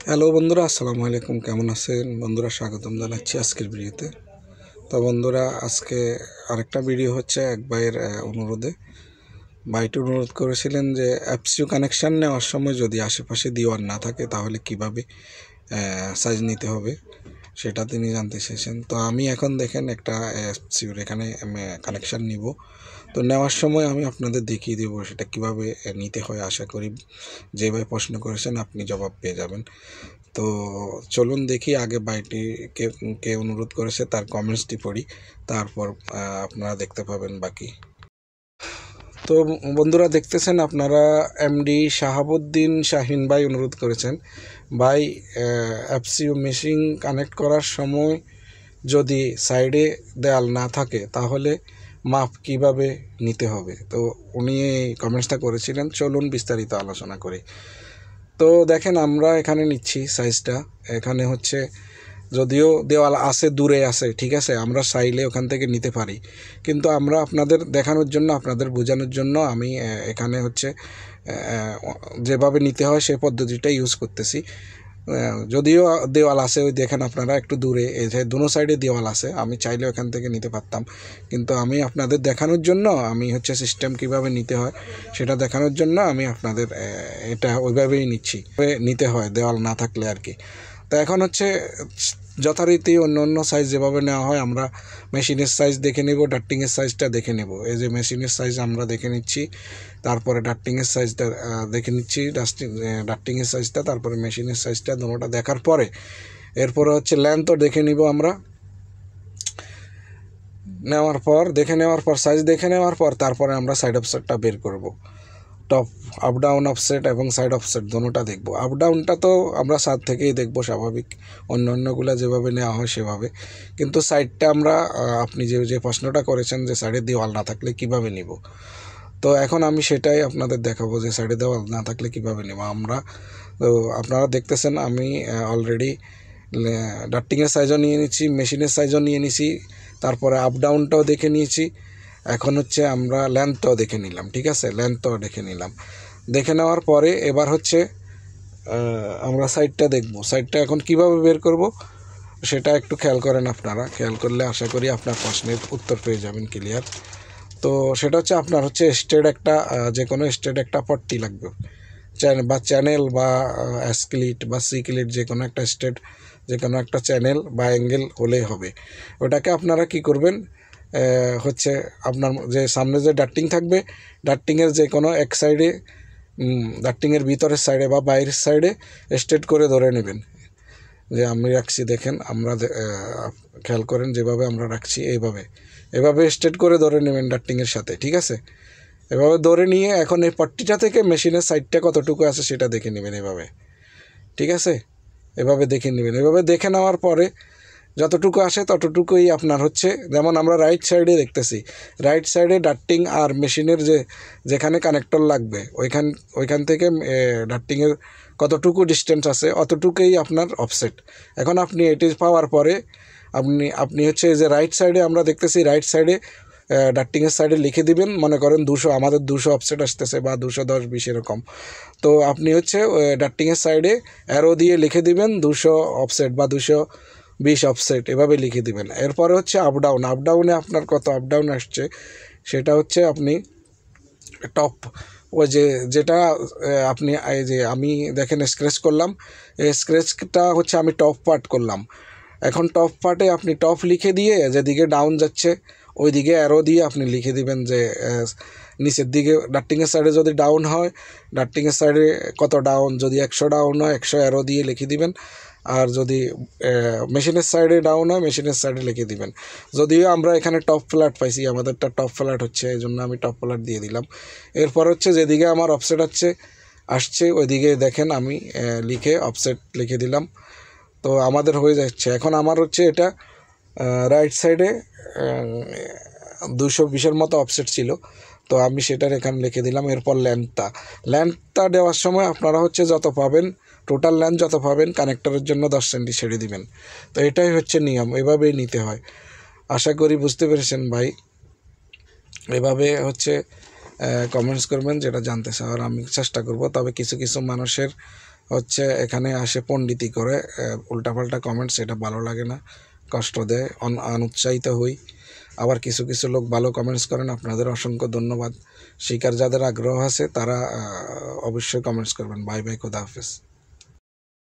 Hello বন্ধুরা, আসসালামু আলাইকুম। কেমন আছেন বন্ধুরা? স্বাগতম জানাচ্ছি আজকের ভিডিওতে। তো বন্ধুরা, আজকে আরেকটা ভিডিও হচ্ছে এক ভাইয়ের অনুরোধে। ভাইটি অনুরোধ করেছিলেন যে এফসিউ কানেকশান নেওয়ার সময় যদি আশেপাশে দেওয়াল না থাকে তাহলে কিভাবে সাইজ নিতে হবে সেটা তিনি জানতে চেয়েছেন। তো আমি এখন দেখেন একটা এফসিউর এখানে কানেকশান নিব। তো নেওয়ার সময় আমি আপনাদের দেখিয়ে দেবো সেটা কিভাবে নিতে হয়। আশা করি যে ভাই প্রশ্ন করেছেন আপনি জবাব পেয়ে যাবেন। তো চলুন দেখি আগে ভাইটিকে কে অনুরোধ করেছে তার কমেন্টসটি পড়ি, তারপর আপনারা দেখতে পাবেন বাকি। তো বন্ধুরা, দেখতেছেন আপনারা এমডি শাহাবুদ্দিন শাহিন ভাই অনুরোধ করেছেন, ভাই এফসিউ মেশিন কানেক্ট করার সময় যদি সাইডে দেয়াল না থাকে তাহলে মাপ কিভাবে নিতে হবে। তো উনি এই কমেন্টসটা করেছিলেন। চলুন বিস্তারিত আলোচনা করি। তো দেখেন, আমরা এখানে নিচ্ছি সাইজটা। এখানে হচ্ছে যদিও দেওয়াল আছে, দূরে আছে, ঠিক আছে, আমরা চাইলে ওখান থেকে নিতে পারি, কিন্তু আমরা আপনাদের দেখানোর জন্য, আপনাদের বোঝানোর জন্য আমি এখানে হচ্ছে যেভাবে নিতে হয় সেই পদ্ধতিটা ইউজ করতেছি। যদিও দেওয়াল আছে, ওই দেখেন আপনারা একটু দূরে, এই যে দুনো সাইডে দেওয়াল আছে, আমি চাইলে ওখান থেকে নিতে পারতাম, কিন্তু আমি আপনাদের দেখানোর জন্য, আমি হচ্ছে সিস্টেম কিভাবে নিতে হয় সেটা দেখানোর জন্য আমি আপনাদের এটা ওইভাবেই নিতে হয় দেওয়াল না থাকলে আর কি। তো এখন হচ্ছে যথারীতি অন্য অন্য সাইজ যেভাবে নেওয়া হয়, আমরা মেশিনের সাইজ দেখে নেব, ডাট্টিংয়ের সাইজটা দেখে নেব। এই যে মেশিনের সাইজ আমরা দেখে নিচ্ছি, তারপরে ডাট্টিংয়ের সাইজটা দেখে নিচ্ছি, ডাট্টিংয়ের সাইজটা, তারপরে মেশিনের সাইজটা, দুটোটা দেখার পরে এরপরে হচ্ছে লেন্থও দেখে নিব আমরা। দেখে নেওয়ার পর সাইজ দেখে নেওয়ার পর তারপরে আমরা সাইড অফসেটটা বের করব। টপ আপ ডাউন অফসেট এবং সাইড অফসেট দুটোটা দেখব। আপ ডাউনটা তো আমরা সাইড থেকেই দেখব, স্বাভাবিক, অন্যান্যগুলো যেভাবে নেওয়া হয় সেভাবে, কিন্তু সাইডটা আমরা আপনি যে প্রশ্নটা করেছেন যে সাইডে দেওয়াল না থাকলে কিভাবে নিব, তো এখন আমি সেটাই আপনাদের দেখাবো যে সাইডে দেওয়াল না থাকলে কিভাবে নেব আমরা। তো আপনারা দেখতেছেন আমি অলরেডি ডাট্টিংয়ের সাইজও নিয়ে নিচ্ছি, মেশিনের সাইজও নিয়ে নিছি, তারপরে আপ ডাউনটাও দেখে নিয়েছি। এখন হচ্ছে আমরা লেন্থটাও দেখে নিলাম, ঠিক আছে, লেন্থটাও দেখে নিলাম। দেখে নেওয়ার পরে এবার হচ্ছে আমরা সাইডটা দেখব। সাইডটা এখন কিভাবে বের করব সেটা একটু খেয়াল করেন। আপনারা খেয়াল করলে আশা করি আপনার প্রশ্নের উত্তর পেয়ে যাবেন ক্লিয়ার। তো সেটা হচ্ছে আপনার হচ্ছে স্টেড একটা, যে কোনো স্টেড একটা পট্টি লাগবে, চ্যানেল বা স্ক্লিট বা সিক্লিট, যে কোনো একটা স্টেড, যে কোনো একটা চ্যানেল বা অ্যাঙ্গেল হলেই হবে। ওটাকে আপনারা কি করবেন, হচ্ছে আপনার যে সামনে যে ডাট্টিং থাকবে, ডাট্টিংয়ের যে কোনো এক সাইডে, ডাট্টিংয়ের ভিতরের সাইডে বা বাইরের সাইডে স্ট্রেট করে ধরে নেবেন। যে আমি রাখছি দেখেন, আমরা খেয়াল করেন যেভাবে আমরা রাখছি, এভাবে স্ট্রেট করে ধরে নেবেন ডাট্টিংয়ের সাথে, ঠিক আছে। এভাবে ধরে নিয়ে এখন এই পট্টিটা থেকে মেশিনের সাইডটা কতটুকু আছে সেটা দেখে নেবেন এভাবে, ঠিক আছে, এভাবে দেখে নেবেন। এভাবে দেখে নেওয়ার পরে যতটুকু আসে ততটুকুই আপনার হচ্ছে, যেমন আমরা রাইট সাইডে দেখতেছি, রাইট সাইডে ডাট্টিং আর মেশিনের যেখানে কানেক্টর লাগবে ওইখান থেকে ডাট্টিংয়ের কতটুকু ডিস্টেন্স আছে অতটুকুই আপনার অফসেট। এখন আপনি এটি পাওয়ার পরে আপনি হচ্ছে যে রাইট সাইডে আমরা দেখতেছি, রাইট সাইডে ডাট্টিংয়ের সাইডে লিখে দিবেন, মনে করেন 200, আমাদের 200 অফসেট আসতেছে বা 210, 20 এরকম। তো আপনি হচ্ছে ডাট্টিংয়ের সাইডে অ্যারো দিয়ে লিখে দিবেন 200 অফসেট বা 220 অফসেট, এভাবে লিখে দিবেন। এরপরে হচ্ছে আপ ডাউনে আপনার কত আপ ডাউন আসছে সেটা হচ্ছে আপনি টপ, ওই যেটা আপনি এই যে আমি দেখেন স্ক্র্যাচ করলাম, এই স্ক্র্যাচটা হচ্ছে আমি টপ পার্ট করলাম। এখন টপ পার্টে আপনি টপ লিখে দিয়ে যেদিকে ডাউন যাচ্ছে ওই দিকে অ্যারো দিয়ে আপনি লিখে দিবেন যে নিচের দিকে ডাট্টিংয়ের সাইডে যদি ডাউন হয়, ডাট্টিংয়ের সাইডে কত ডাউন, যদি 100 ডাউন হয় 100 অ্যারো দিয়ে লিখে দিবেন, আর যদি মেশিনের সাইডে ডাউন হয় মেশিনের সাইডে লিখে দিবেন। যদিও আমরা এখানে টপ ফ্ল্যাট পাইছি, আমাদেরটা টপ ফ্ল্যাট হচ্ছে, এই জন্য আমি টপ ফ্ল্যাট দিয়ে দিলাম। এরপর হচ্ছে যেদিকে আমার অফসেট আসছে ওইদিকে দেখেন আমি লিখে অফসেট লিখে দিলাম। তো আমাদের হয়ে যাচ্ছে। এখন আমার হচ্ছে এটা রাইট সাইডে 220-এর মতো অফসেট ছিল, তো আমি সেটার এখানে লিখে দিলাম। এরপর লেন্থটা দেওয়ার সময় আপনারা হচ্ছে যত পাবেন, টোটাল লেন্থ যত পাবেন কানেক্টরের জন্য 10 সেন্টি ছেড়ে দিবেন। তো এটাই হচ্ছে নিয়ম, এভাবেই নিতে হয়। আশা করি বুঝতে পেরেছেন ভাই। এভাবে হচ্ছে কমেন্টস করবেন যেটা জানতে চাওয়ার, আমি চেষ্টা করব। তবে কিছু মানুষের হচ্ছে এখানে আসে পণ্ডিতি করে উল্টাপাল্টা কমেন্টস, এটা ভালো লাগে না, কষ্ট দেয়, অনুৎসাহিত হই। আবার কিছু কিছু লোক ভালো কমেন্টস করেন, আপনাদের অসংখ্য ধন্যবাদ। শিকার যাদের আগ্রহ আছে তারা অবশ্যই কমেন্টস করবেন। বাই বাই, খোদা হাফেজ।